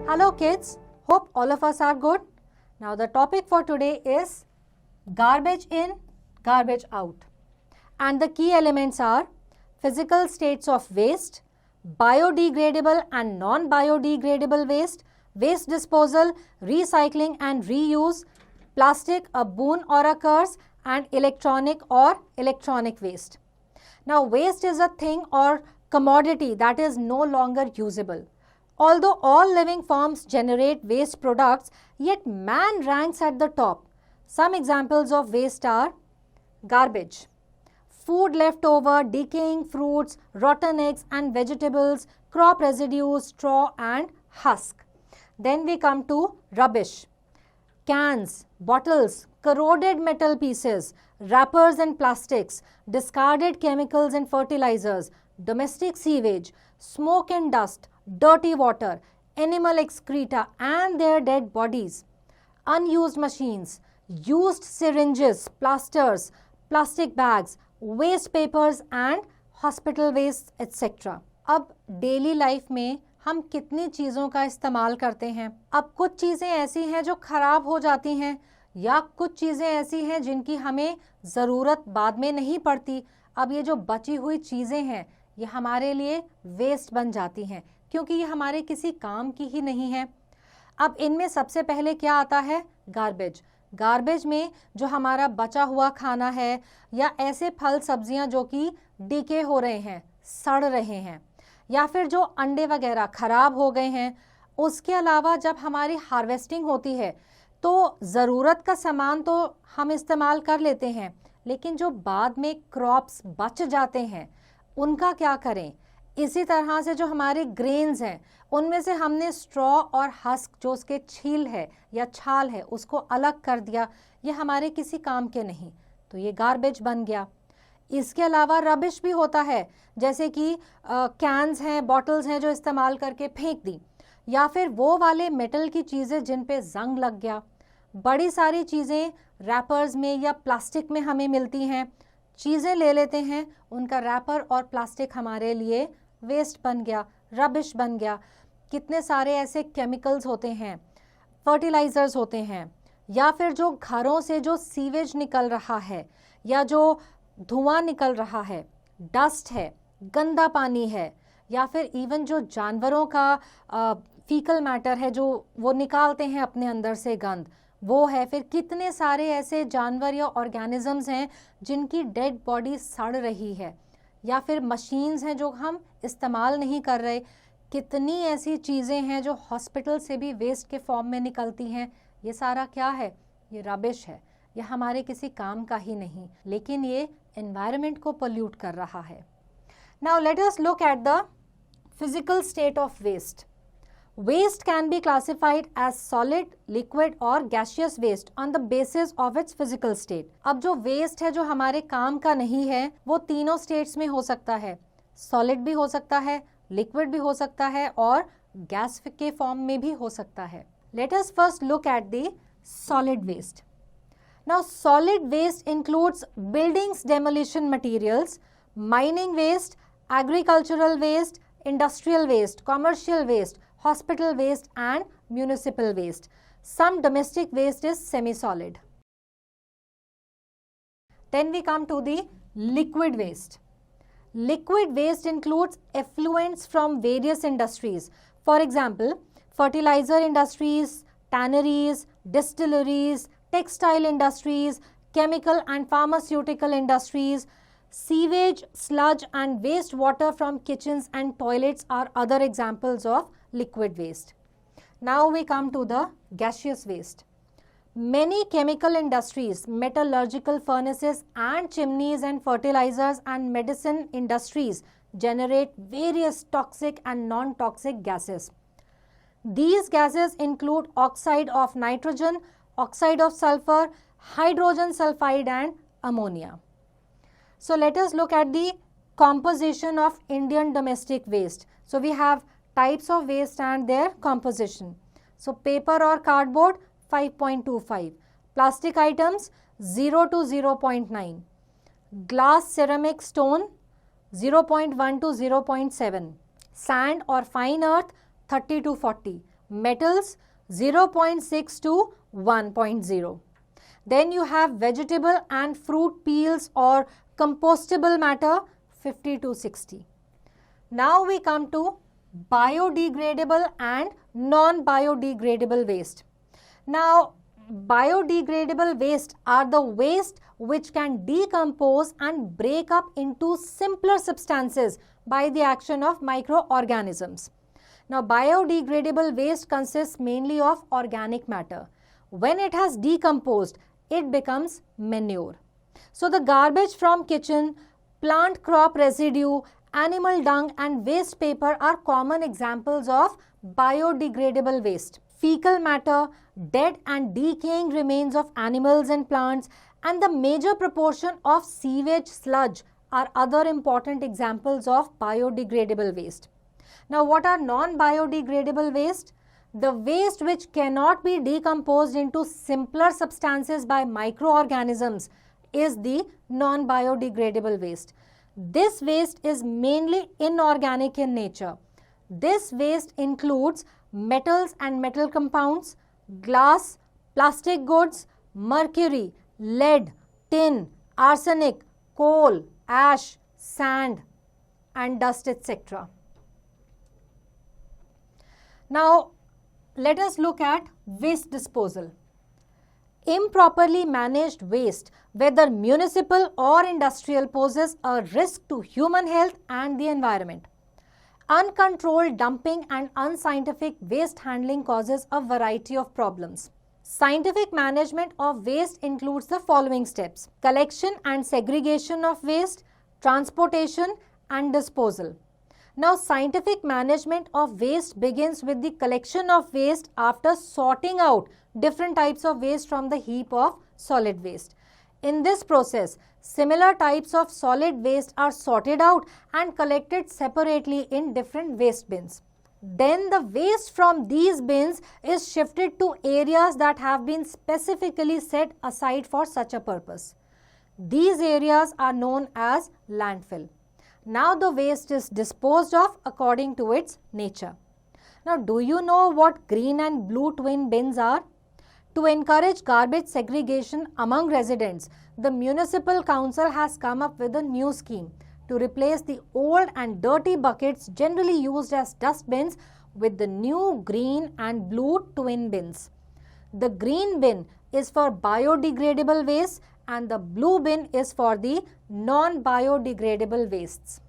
Hello kids, hope all of us are good. Now the topic for today is garbage in, garbage out. And the key elements are physical states of waste, biodegradable and non-biodegradable waste, waste disposal, recycling and reuse, plastic, a boon or a curse, and electronic waste. Now waste is a thing or commodity that is no longer usable. Although all living forms generate waste products, yet man ranks at the top. Some examples of waste are garbage, food left over, decaying fruits, rotten eggs and vegetables, crop residues, straw and husk. Then we come to rubbish, cans, bottles, corroded metal pieces, wrappers and plastics, discarded chemicals and fertilizers, domestic sewage, smoke and dust, dirty water, animal excreta and their dead bodies, unused machines, used syringes, plasters, plastic bags, waste papers and hospital waste etc. अब daily life में हम कितनी चीज़ों का इस्तेमाल करते हैं. अब कुछ चीज़ें ऐसी हैं जो खराब हो जाती हैं या कुछ चीज़ें ऐसी हैं जिनकी हमें ज़रूरत बाद में नहीं पड़ती. अब ये जो बची हुई चीज़ें हैं ये हमारे लिए वेस्ट बन जाती हैं क्योंकि ये हमारे किसी काम की ही नहीं है. अब इनमें सबसे पहले क्या आता है? गार्बेज. गार्बेज में जो हमारा बचा हुआ खाना है या ऐसे फल सब्जियां जो कि डीके हो रहे हैं, सड़ रहे हैं, या फिर जो अंडे वगैरह खराब हो गए हैं. उसके अलावा जब हमारी हार्वेस्टिंग होती है तो ज़रूरत का सामान तो हम इस्तेमाल कर लेते हैं, लेकिन जो बाद में क्रॉप्स बच जाते हैं उनका क्या करें. इसी तरह से जो हमारे ग्रेन्स हैं उनमें से हमने स्ट्रॉ और हस्क जो उसके छील है या छाल है उसको अलग कर दिया, ये हमारे किसी काम के नहीं, तो ये गार्बेज बन गया. इसके अलावा रबिश भी होता है, जैसे कि कैन्स हैं, बॉटल्स हैं जो इस्तेमाल करके फेंक दी, या फिर वो वाले मेटल की चीज़ें जिन पे जंग लग गया. बड़ी सारी चीज़ें रैपर्स में या प्लास्टिक में हमें मिलती हैं, चीज़ें ले लेते हैं, उनका रैपर और प्लास्टिक हमारे लिए वेस्ट बन गया, रबिश बन गया. कितने सारे ऐसे केमिकल्स होते हैं, फर्टिलाइज़र्स होते हैं, या फिर जो घरों से जो सीवेज निकल रहा है या जो धुआं निकल रहा है, डस्ट है, गंदा पानी है, या फिर इवन जो जानवरों का फीकल मैटर है जो वो निकालते हैं अपने अंदर से गंद, वो है. फिर कितने सारे ऐसे जानवर या ऑर्गेनिजम्स हैं जिनकी डेड बॉडी सड़ रही है, या फिर मशीन्स हैं जो हम इस्तेमाल नहीं कर रहे. कितनी ऐसी चीज़ें हैं जो हॉस्पिटल से भी वेस्ट के फॉर्म में निकलती हैं. ये सारा क्या है? ये रबिश है. ये हमारे किसी काम का ही नहीं, लेकिन ये एनवायरनमेंट को पोल्यूट कर रहा है. Now let us look at the physical state of waste. Waste can be classified as solid, liquid और gaseous waste on the basis of its physical state. अब जो waste है जो हमारे काम का नहीं है वो तीनों states में हो सकता है. Solid भी हो सकता है, liquid भी हो सकता है और gas के form में भी हो सकता है. Let us first look at the solid waste. Now solid waste includes buildings demolition materials, mining waste, agricultural waste, industrial waste, commercial waste, hospital waste and municipal waste. Some domestic waste is semi-solid. Then we come to the liquid waste. Liquid waste includes effluents from various industries. For example, fertilizer industries, tanneries, distilleries, textile industries, chemical and pharmaceutical industries. Sewage, sludge and wastewater from kitchens and toilets are other examples of liquid waste. Now we come to the gaseous waste. Many chemical industries, metallurgical furnaces and chimneys and fertilizers and medicine industries generate various toxic and non-toxic gases. These gases include oxide of nitrogen, oxide of sulfur, hydrogen sulfide and ammonia. So let us look at the composition of Indian domestic waste. So we have types of waste and their composition. So paper or cardboard 5.25, plastic items 0 to 0.9, glass, ceramic, stone 0.1 to 0.7, sand or fine earth 30 to 40, metals 0.6 to 1.0. Then you have vegetable and fruit peels or compostable matter 50 to 60. Now we come to biodegradable and non-biodegradable waste. Now, biodegradable waste are the waste which can decompose and break up into simpler substances by the action of microorganisms. Now, biodegradable waste consists mainly of organic matter. When it has decomposed, it becomes manure. So, the garbage from kitchen, plant crop residue, animal dung and waste paper are common examples of biodegradable waste. Fecal matter, dead and decaying remains of animals and plants, and the major proportion of sewage sludge are other important examples of biodegradable waste. Now, what are non-biodegradable waste? The waste which cannot be decomposed into simpler substances by microorganisms is the non-biodegradable waste. This waste is mainly inorganic in nature. This waste includes metals and metal compounds, glass, plastic goods, mercury, lead, tin, arsenic, coal, ash, sand and dust, etc. Now, let us look at waste disposal. Improperly managed waste, whether municipal or industrial, poses a risk to human health and the environment. Uncontrolled dumping and unscientific waste handling causes a variety of problems. Scientific management of waste includes the following steps: collection and segregation of waste, transportation and disposal. Now, scientific management of waste begins with the collection of waste after sorting out different types of waste from the heap of solid waste. In this process, similar types of solid waste are sorted out and collected separately in different waste bins. Then the waste from these bins is shifted to areas that have been specifically set aside for such a purpose. These areas are known as landfill. Now the waste is disposed of according to its nature. Now, do you know what green and blue twin bins are? To encourage garbage segregation among residents, the municipal council has come up with a new scheme to replace the old and dirty buckets generally used as dustbins with the new green and blue twin bins. The green bin is for biodegradable waste and the blue bin is for the non-biodegradable wastes.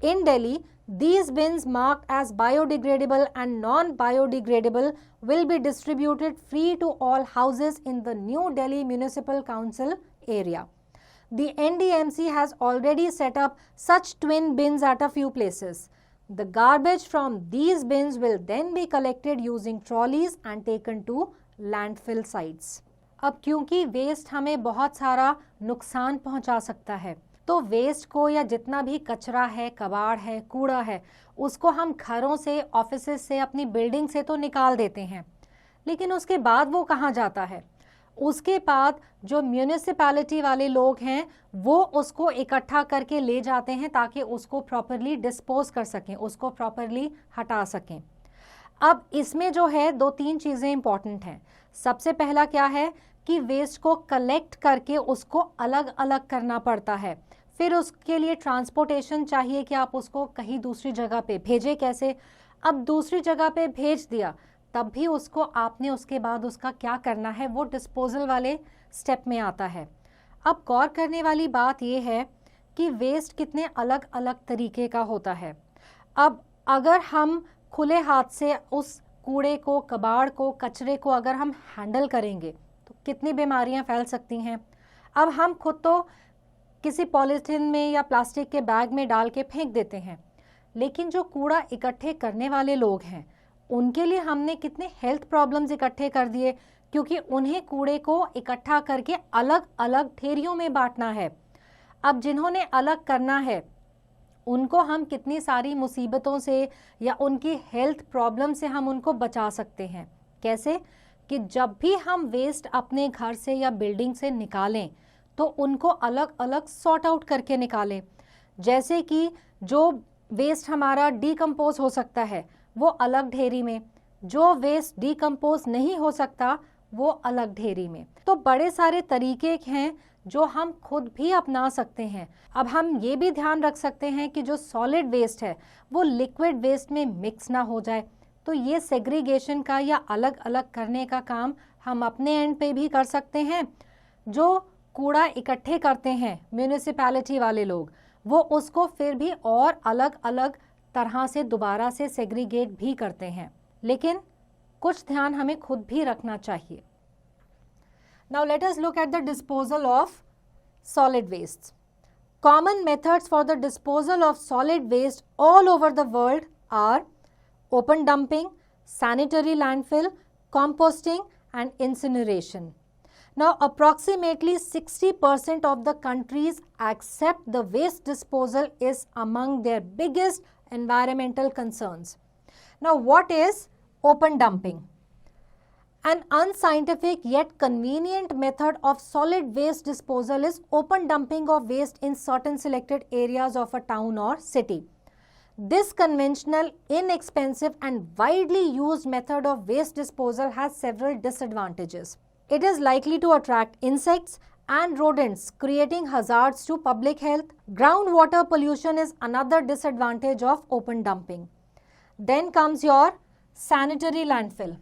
In Delhi, these bins marked as biodegradable and non-biodegradable will be distributed free to all houses in the New Delhi Municipal Council area. The NDMC has already set up such twin bins at a few places. The garbage from these bins will then be collected using trolleys and taken to landfill sites. अब क्योंकि waste हमें बहुत सारा नुकसान पहुंचा सकता है, तो वेस्ट को या जितना भी कचरा है, कबाड़ है, कूड़ा है, उसको हम घरों से, ऑफिसेज से, अपनी बिल्डिंग से तो निकाल देते हैं, लेकिन उसके बाद वो कहाँ जाता है? उसके बाद जो म्यूनिसिपैलिटी वाले लोग हैं वो उसको इकट्ठा करके ले जाते हैं ताकि उसको प्रॉपरली डिस्पोज कर सकें, उसको प्रॉपरली हटा सकें। अब इसमें जो है 2-3 चीज़ें इंपॉर्टेंट हैं। सबसे पहला क्या है कि वेस्ट को कलेक्ट करके उसको अलग अलग करना पड़ता है, फिर उसके लिए ट्रांसपोर्टेशन चाहिए कि आप उसको कहीं दूसरी जगह पे भेजें। कैसे? अब दूसरी जगह पे भेज दिया तब भी उसको आपने उसके बाद उसका क्या करना है, वो डिस्पोजल वाले स्टेप में आता है। अब गौर करने वाली बात ये है कि वेस्ट कितने अलग अलग तरीके का होता है। अब अगर हम खुले हाथ से उस कूड़े को, कबाड़ को, कचरे को अगर हम हैंडल करेंगे तो कितनी बीमारियां फैल सकती हैं। अब हम खुद तो किसी पॉलीथीन में या प्लास्टिक के बैग में डाल के फेंक देते हैं, लेकिन जो कूड़ा इकट्ठे करने वाले लोग हैं उनके लिए हमने कितने हेल्थ प्रॉब्लम्स इकट्ठे कर दिए, क्योंकि उन्हें कूड़े को इकट्ठा करके अलग अलग ढेरियों में बांटना है। अब जिन्होंने अलग करना है उनको हम कितनी सारी मुसीबतों से या उनकी हेल्थ प्रॉब्लम से हम उनको बचा सकते हैं। कैसे? कि जब भी हम वेस्ट अपने घर से या बिल्डिंग से निकालें तो उनको अलग अलग सॉर्ट आउट करके निकालें। जैसे कि जो वेस्ट हमारा डिकम्पोज हो सकता है वो अलग ढेरी में, जो वेस्ट डिकम्पोज नहीं हो सकता वो अलग ढेरी में। तो बड़े सारे तरीके हैं जो हम खुद भी अपना सकते हैं। अब हम ये भी ध्यान रख सकते हैं कि जो सॉलिड वेस्ट है वो लिक्विड वेस्ट में मिक्स ना हो जाए। तो ये सेग्रीगेशन का या अलग अलग करने का काम हम अपने एंड पे भी कर सकते हैं। जो कूड़ा इकट्ठे करते हैं म्यूनिसिपैलिटी वाले लोग, वो उसको फिर भी और अलग अलग तरह से दोबारा से सेग्रीगेट भी करते हैं, लेकिन कुछ ध्यान हमें खुद भी रखना चाहिए। Now let us look at the disposal of solid wastes. Common methods for the disposal of solid waste all over the world are open dumping, sanitary landfill, composting and incineration. Now approximately 60% of the countries accept the waste disposal is among their biggest environmental concerns. Now what is open dumping? An unscientific yet convenient method of solid waste disposal is open dumping of waste in certain selected areas of a town or city. This conventional, inexpensive and widely used method of waste disposal has several disadvantages. It is likely to attract insects and rodents, creating hazards to public health. Groundwater pollution is another disadvantage of open dumping. Then comes your sanitary landfill.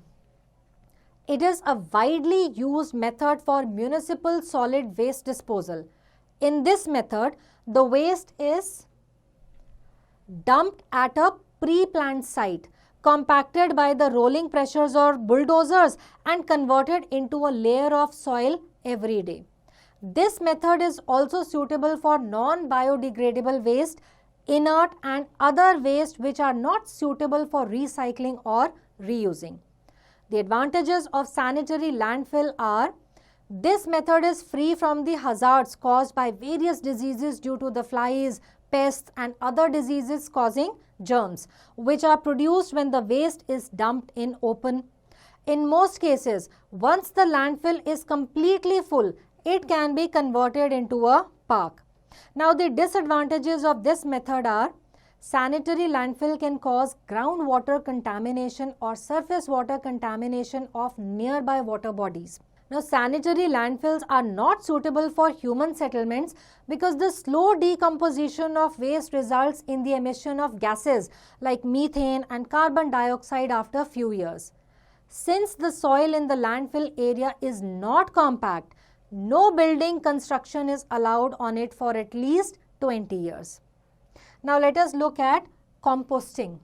It is a widely used method for municipal solid waste disposal. In this method, the waste is dumped at a pre-planned site, compacted by the rolling pressures or bulldozers and converted into a layer of soil every day. This method is also suitable for non-biodegradable waste, inert and other waste which are not suitable for recycling or reusing. The advantages of sanitary landfill are: this method is free from the hazards caused by various diseases due to the flies, pests and other diseases causing germs, which are produced when the waste is dumped in open. In most cases, once the landfill is completely full, it can be converted into a park. Now, the disadvantages of this method are: sanitary landfill can cause groundwater contamination or surface water contamination of nearby water bodies. Now, sanitary landfills are not suitable for human settlements because the slow decomposition of waste results in the emission of gases like methane and carbon dioxide after a few years. Since the soil in the landfill area is not compact, no building construction is allowed on it for at least 20 years. Now let us look at composting.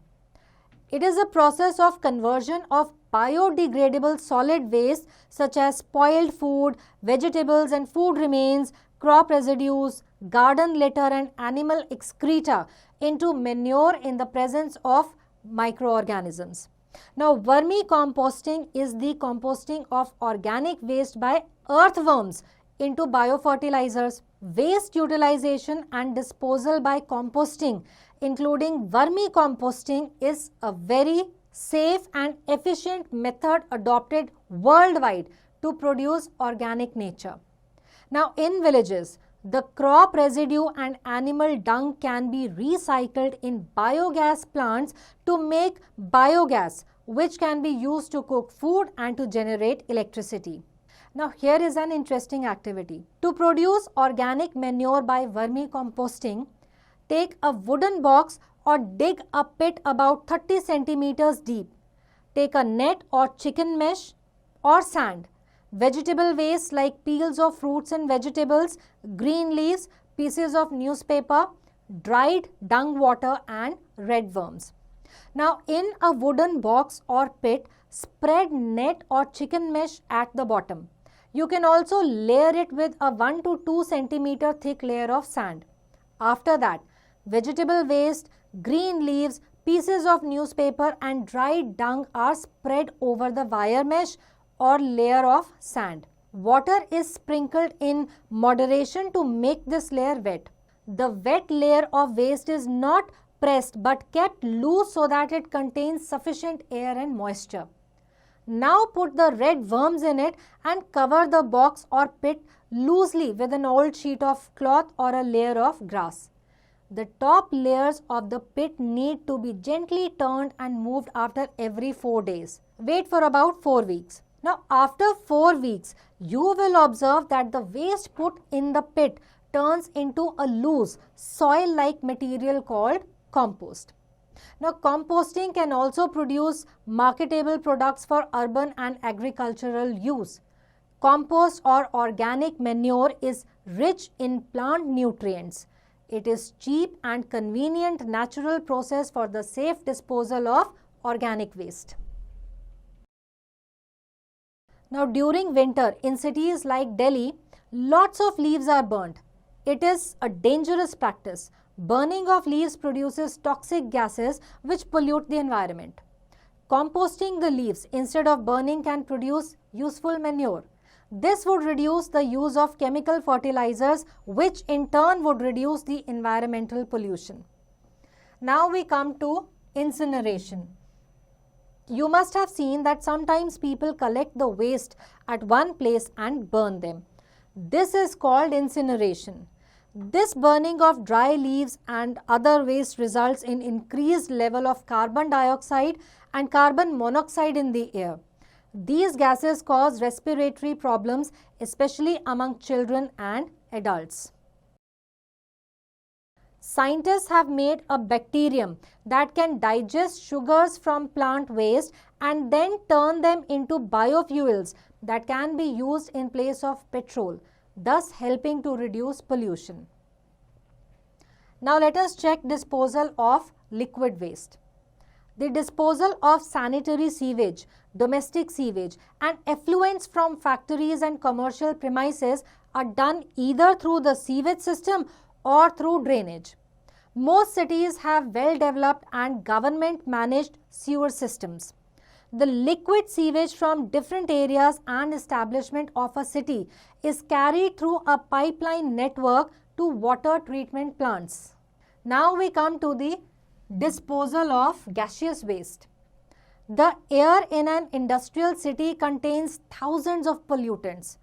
It is a process of conversion of biodegradable solid waste such as spoiled food, vegetables and food remains, crop residues, garden litter and animal excreta into manure in the presence of microorganisms. Now, vermicomposting is the composting of organic waste by earthworms into biofertilizers. Waste utilization and disposal by composting, including vermicomposting, is a very safe and efficient method adopted worldwide to produce organic nature. Now, in villages, the crop residue and animal dung can be recycled in biogas plants to make biogas, which can be used to cook food and to generate electricity. Now, here is an interesting activity. To produce organic manure by vermicomposting, take a wooden box or dig a pit about 30 centimeters deep. Take a net or chicken mesh or sand, vegetable waste like peels of fruits and vegetables, green leaves, pieces of newspaper, dried dung water and red worms. Now, in a wooden box or pit, spread net or chicken mesh at the bottom. You can also layer it with a 1 to 2 centimeter thick layer of sand. After that, vegetable waste, green leaves, pieces of newspaper and dried dung are spread over the wire mesh or layer of sand. Water is sprinkled in moderation to make this layer wet. The wet layer of waste is not pressed but kept loose so that it contains sufficient air and moisture. Now put the red worms in it and cover the box or pit loosely with an old sheet of cloth or a layer of grass. The top layers of the pit need to be gently turned and moved after every 4 days. Wait for about 4 weeks. Now after 4 weeks, you will observe that the waste put in the pit turns into a loose soil-like material called compost. Now composting can also produce marketable products for urban and agricultural use. Compost or organic manure is rich in plant nutrients. It is cheap and convenient natural process for the safe disposal of organic waste. Now during winter in cities like Delhi, lots of leaves are burnt. It is a dangerous practice. Burning of leaves produces toxic gases which pollute the environment. Composting the leaves instead of burning can produce useful manure. This would reduce the use of chemical fertilizers, which in turn would reduce the environmental pollution. Now we come to incineration. You must have seen that sometimes people collect the waste at one place and burn them. This is called incineration. This burning of dry leaves and other waste results in increased level of carbon dioxide and carbon monoxide in the air. These gases cause respiratory problems, especially among children and adults. Scientists have made a bacterium that can digest sugars from plant waste and then turn them into biofuels that can be used in place of petrol, thus helping to reduce pollution. Now let us check disposal of liquid waste. The disposal of sanitary sewage, domestic sewage and effluents from factories and commercial premises are done either through the sewage system or through drainage. Most cities have well-developed and government-managed sewer systems. The liquid sewage from different areas and establishment of a city is carried through a pipeline network to water treatment plants. Now we come to the disposal of gaseous waste. The air in an industrial city contains thousands of pollutants.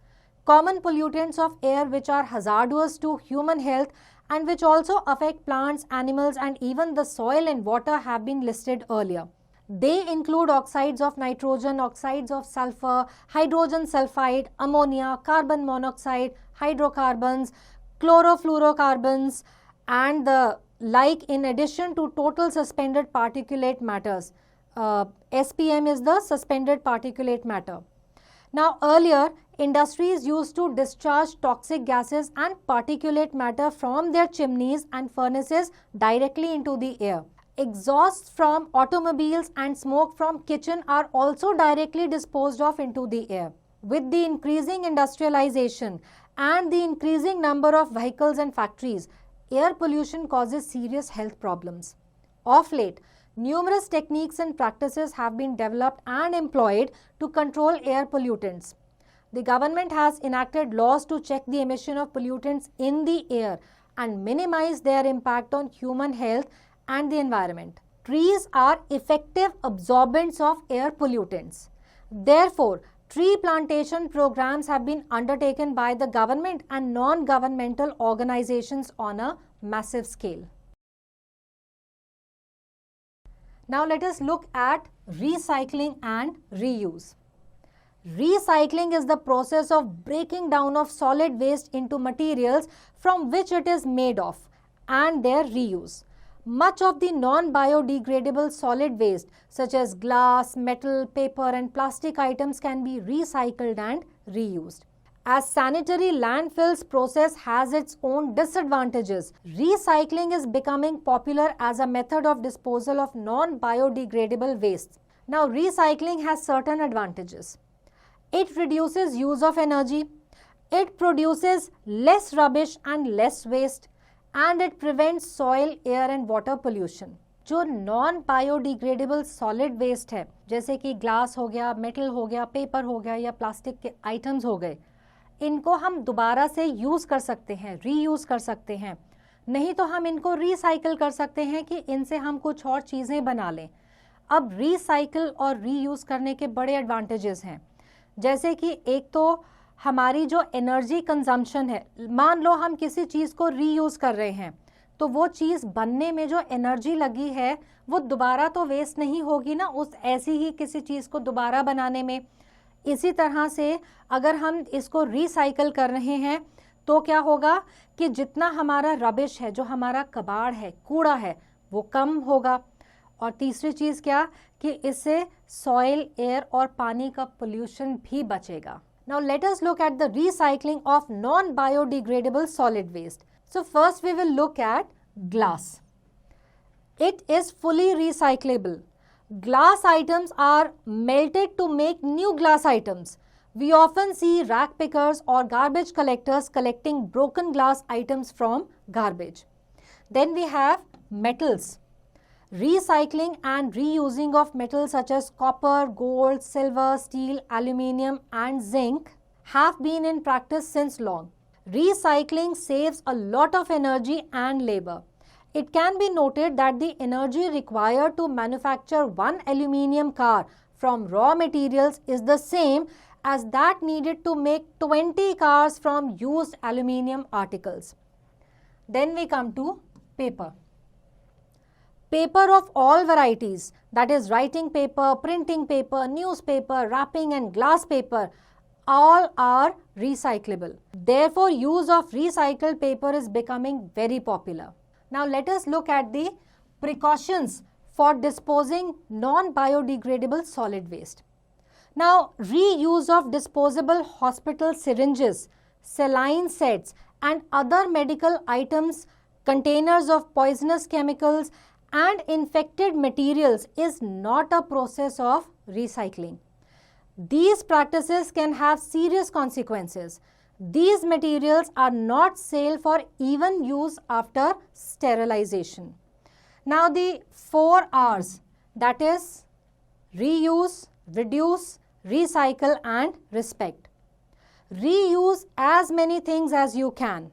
Common pollutants of air which are hazardous to human health and which also affect plants, animals and even the soil and water have been listed earlier. They include oxides of nitrogen, oxides of sulfur, hydrogen sulfide, ammonia, carbon monoxide, hydrocarbons, chlorofluorocarbons and the like, in addition to total suspended particulate matters. SPM is the suspended particulate matter. Now earlier, industries used to discharge toxic gases and particulate matter from their chimneys and furnaces directly into the air. Exhausts from automobiles and smoke from kitchen are also directly disposed of into the air. With the increasing industrialization and the increasing number of vehicles and factories, air pollution causes serious health problems. Of late, numerous techniques and practices have been developed and employed to control air pollutants. The government has enacted laws to check the emission of pollutants in the air and minimize their impact on human health and the environment. Trees are effective absorbents of air pollutants. Therefore, tree plantation programs have been undertaken by the government and non-governmental organizations on a massive scale. Now let us look at recycling and reuse. Recycling is the process of breaking down of solid waste into materials from which it is made of and their reuse. Much of the non-biodegradable solid waste such as glass, metal, paper and plastic items can be recycled and reused. As sanitary landfills process has its own disadvantages, recycling is becoming popular as a method of disposal of non-biodegradable wastes. Now, recycling has certain advantages. It reduces use of energy, it produces less rubbish and less waste, and it prevents soil, air and water pollution. जो non biodegradable solid waste है, जैसे कि glass हो गया, metal हो गया, paper हो गया या प्लास्टिक के आइटम्स हो गए, इनको हम दोबारा से यूज़ कर सकते हैं, रीयूज़ कर सकते हैं. नहीं तो हम इनको रिसाइकिल कर सकते हैं कि इनसे हम कुछ और चीज़ें बना लें. अब रिसाइकिल और रीयूज़ करने के बड़े एडवांटेजेस हैं, जैसे कि एक तो हमारी जो एनर्जी कंजम्पशन है, मान लो हम किसी चीज़ को रीयूज़ कर रहे हैं तो वो चीज़ बनने में जो एनर्जी लगी है वो दोबारा तो वेस्ट नहीं होगी ना उस ऐसी ही किसी चीज़ को दोबारा बनाने में। इसी तरह से अगर हम इसको रिसाइकल कर रहे हैं तो क्या होगा कि जितना हमारा रबिश है, जो हमारा कबाड़ है, कूड़ा है, वो कम होगा। और तीसरी चीज़ क्या कि इससे सॉइल, एयर और पानी का पोल्यूशन भी बचेगा। Now let us look at the recycling of non-biodegradable solid waste. So first we will look at glass. It is fully recyclable. Glass items are melted to make new glass items. We often see rag pickers or garbage collectors collecting broken glass items from garbage. Then we have metals. Recycling and reusing of metals such as copper, gold, silver, steel, aluminium and zinc have been in practice since long. Recycling saves a lot of energy and labor. It can be noted that the energy required to manufacture one aluminium car from raw materials is the same as that needed to make 20 cars from used aluminium articles. Then we come to paper. Paper of all varieties, that is writing paper, printing paper, newspaper, wrapping and glass paper, all are recyclable. Therefore, use of recycled paper is becoming very popular. Now let us look at the precautions for disposing non-biodegradable solid waste. Now, reuse of disposable hospital syringes, saline sets and other medical items, containers of poisonous chemicals and infected materials is not a process of recycling. These practices can have serious consequences. These materials are not safe for even use after sterilization. Now the 4 R's, that is reuse, reduce, recycle and respect. Reuse as many things as you can.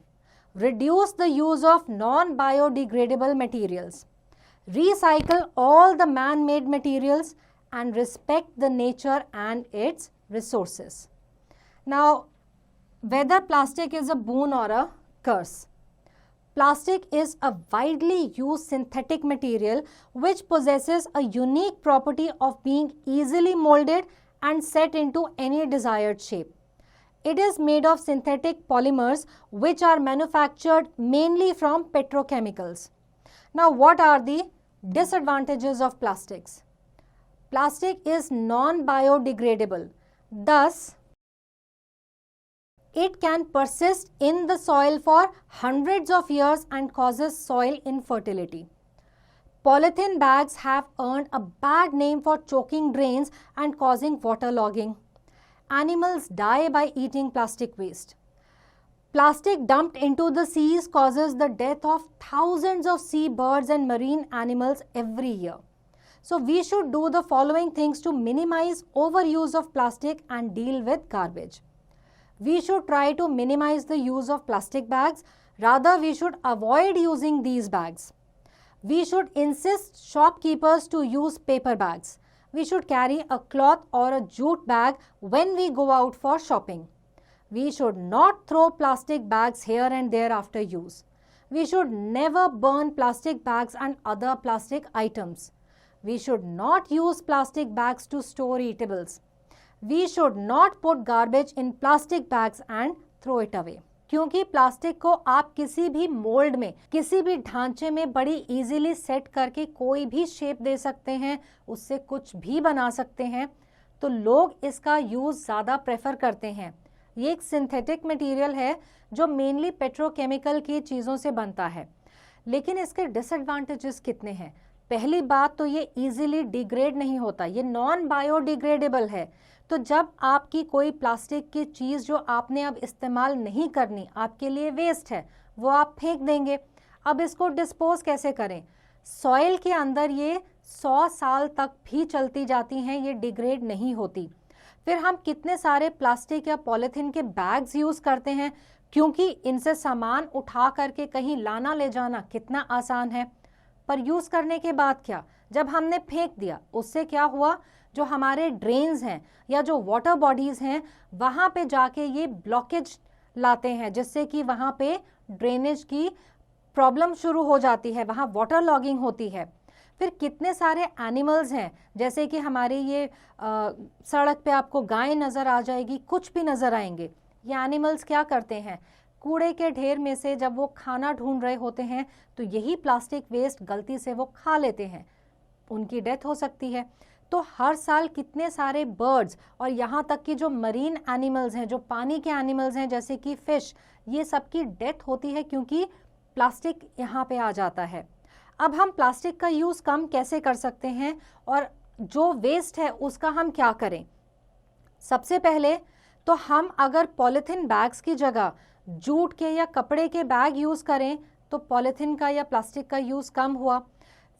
Reduce the use of non-biodegradable materials. Recycle all the man-made materials and respect the nature and its resources. Now, whether plastic is a boon or a curse. Plastic is a widely used synthetic material which possesses a unique property of being easily molded and set into any desired shape. It is made of synthetic polymers which are manufactured mainly from petrochemicals. Now, what are the disadvantages of plastics? Plastic is non-biodegradable. Thus, it can persist in the soil for hundreds of years and causes soil infertility. Polythene bags have earned a bad name for choking drains and causing waterlogging. Animals die by eating plastic waste. Plastic dumped into the seas causes the death of thousands of sea birds and marine animals every year. So we should do the following things to minimize overuse of plastic and deal with garbage. We should try to minimize the use of plastic bags. Rather, we should avoid using these bags. We should insist shopkeepers to use paper bags. We should carry a cloth or a jute bag when we go out for shopping. We should not throw plastic bags here and there after use. We should never burn plastic bags and other plastic items. We should not use plastic bags to store eatables. We should not put garbage in plastic bags and throw it away. क्योंकि plastic को आप किसी भी mould में, किसी भी ढांचे में बड़ी इजीली सेट करके कोई भी शेप दे सकते हैं, उससे कुछ भी बना सकते हैं, तो लोग इसका यूज़ ज़्यादा प्रेफर करते हैं। ये एक सिंथेटिक मटेरियल है जो मेनली पेट्रोकेमिकल की चीज़ों से बनता है, लेकिन इसके डिसएडवांटेजेस कितने हैं। पहली बात तो ये इजीली डिग्रेड नहीं होता, ये नॉन बायोडिग्रेडेबल है। तो जब आपकी कोई प्लास्टिक की चीज़ जो आपने अब इस्तेमाल नहीं करनी, आपके लिए वेस्ट है, वो आप फेंक देंगे। अब इसको डिस्पोज कैसे करें? सॉइल के अंदर ये 100 साल तक भी चलती जाती हैं, ये डिग्रेड नहीं होती। फिर हम कितने सारे प्लास्टिक या पॉलीथीन के बैग्स यूज़ करते हैं, क्योंकि इनसे सामान उठा करके कहीं लाना ले जाना कितना आसान है। पर यूज़ करने के बाद क्या, जब हमने फेंक दिया, उससे क्या हुआ, जो हमारे ड्रेन्स हैं या जो वाटर बॉडीज़ हैं, वहाँ पे जाके ये ब्लॉकेज लाते हैं, जिससे कि वहाँ पे ड्रेनेज की प्रॉब्लम शुरू हो जाती है, वहाँ वाटर लॉगिंग होती है। फिर कितने सारे एनिमल्स हैं, जैसे कि हमारी ये सड़क पे आपको गाय नज़र आ जाएगी, कुछ भी नज़र आएंगे। ये एनिमल्स क्या करते हैं, कूड़े के ढेर में से जब वो खाना ढूंढ रहे होते हैं तो यही प्लास्टिक वेस्ट गलती से वो खा लेते हैं, उनकी डेथ हो सकती है। तो हर साल कितने सारे बर्ड्स और यहाँ तक कि जो मरीन एनिमल्स हैं, जो पानी के एनिमल्स हैं जैसे कि फिश, ये सब की डेथ होती है क्योंकि प्लास्टिक यहाँ पे आ जाता है। अब हम प्लास्टिक का यूज़ कम कैसे कर सकते हैं और जो वेस्ट है उसका हम क्या करें? सबसे पहले तो हम अगर पॉलीथीन बैग्स की जगह जूट के या कपड़े के बैग यूज़ करें तो पॉलीथीन का या प्लास्टिक का यूज़ कम हुआ।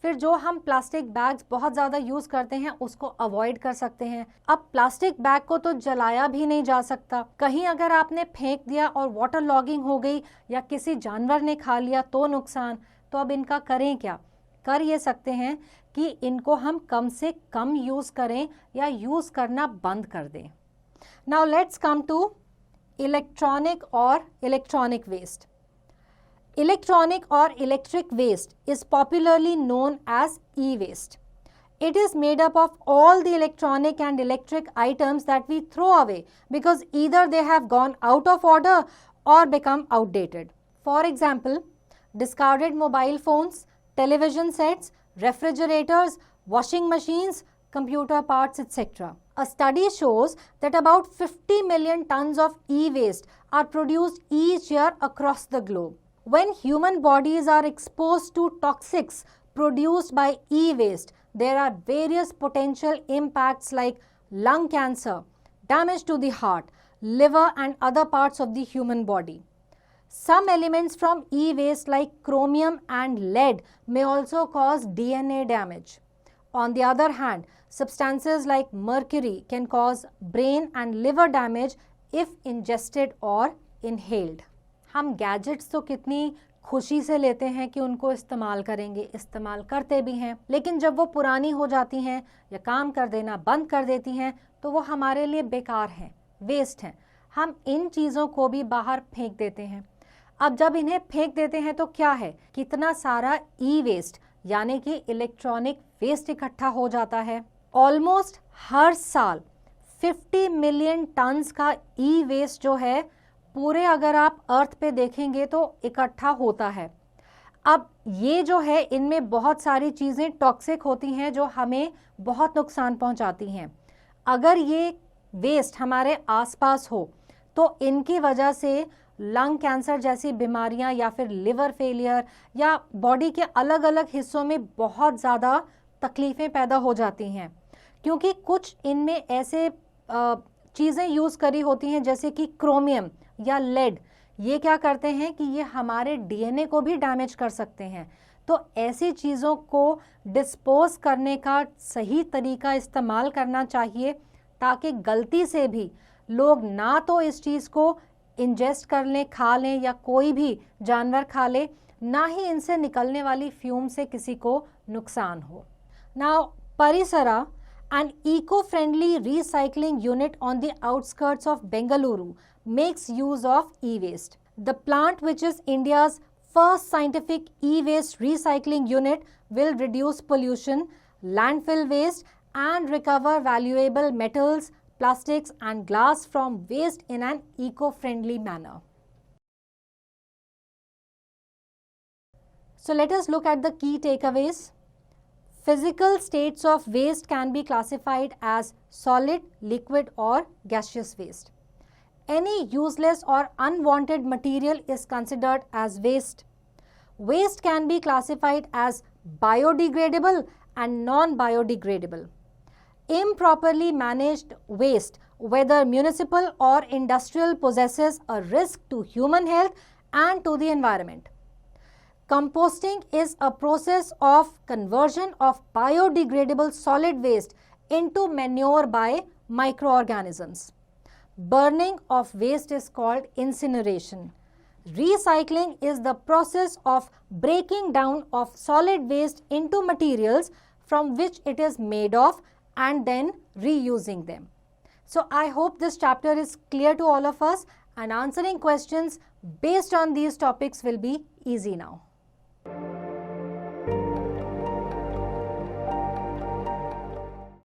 फिर जो हम प्लास्टिक बैग्स बहुत ज़्यादा यूज़ करते हैं उसको अवॉइड कर सकते हैं। अब प्लास्टिक बैग को तो जलाया भी नहीं जा सकता, कहीं अगर आपने फेंक दिया और वाटर लॉगिंग हो गई या किसी जानवर ने खा लिया तो नुकसान। तो अब इनका करें क्या? कर ये सकते हैं कि इनको हम कम से कम यूज़ करें या यूज़ करना बंद कर दें। Now let's come to electronic और electronic waste. Electronic or electric waste is popularly known as e-waste. It is made up of all the electronic and electric items that we throw away because either they have gone out of order or become outdated. For example, discarded mobile phones, television sets, refrigerators, washing machines, computer parts, etc. A study shows that about 50 million tons of e-waste are produced each year across the globe. When human bodies are exposed to toxics produced by e-waste, there are various potential impacts like lung cancer, damage to the heart, liver and other parts of the human body. Some elements from e-waste like chromium and lead may also cause DNA damage. On the other hand, substances like mercury can cause brain and liver damage if ingested or inhaled. हम gadgets तो कितनी खुशी से लेते हैं कि उनको इस्तेमाल करेंगे, इस्तेमाल करते भी हैं, लेकिन जब वो पुरानी हो जाती हैं या काम कर देना बंद कर देती हैं तो वो हमारे लिए बेकार हैं, वेस्ट हैं। हम इन चीज़ों को भी बाहर फेंक देते हैं। अब जब इन्हें फेंक देते हैं तो क्या है, कितना सारा ई वेस्ट यानी कि इलेक्ट्रॉनिक वेस्ट इकट्ठा हो जाता है। ऑलमोस्ट हर साल 50 मिलियन टन्स का ई वेस्ट जो है पूरे अगर आप अर्थ पे देखेंगे तो इकट्ठा होता है। अब ये जो है इनमें बहुत सारी चीज़ें टॉक्सिक होती हैं जो हमें बहुत नुकसान पहुंचाती हैं। अगर ये वेस्ट हमारे आसपास हो तो इनकी वजह से लंग कैंसर जैसी बीमारियां या फिर लिवर फेलियर या बॉडी के अलग अलग हिस्सों में बहुत ज़्यादा तकलीफ़ें पैदा हो जाती हैं, क्योंकि कुछ इनमें ऐसे चीज़ें यूज़ करी होती हैं जैसे कि क्रोमियम या लेड। ये क्या करते हैं कि ये हमारे डीएनए को भी डैमेज कर सकते हैं। तो ऐसी चीज़ों को डिस्पोज करने का सही तरीका इस्तेमाल करना चाहिए ताकि गलती से भी लोग ना तो इस चीज़ को इंजेस्ट कर लें, खा लें या कोई भी जानवर खा ले, ना ही इनसे निकलने वाली फ्यूम से किसी को नुकसान हो। Now Parisara, an eco-friendly recycling unit on the outskirts of Bengaluru, makes use of e-waste. The plant, which is India's first scientific e-waste recycling unit, will reduce pollution, landfill waste and recover valuable metals, plastics and glass from waste in an eco-friendly manner. So let us look at the key takeaways. Physical states of waste can be classified as solid, liquid or gaseous waste. Any useless or unwanted material is considered as waste. Waste can be classified as biodegradable and non-biodegradable. Improperly managed waste, whether municipal or industrial, poses a risk to human health and to the environment. Composting is a process of conversion of biodegradable solid waste into manure by microorganisms. Burning of waste is called incineration. Recycling is the process of breaking down of solid waste into materials from which it is made of and then reusing them. So I hope this chapter is clear to all of us and answering questions based on these topics will be easy now.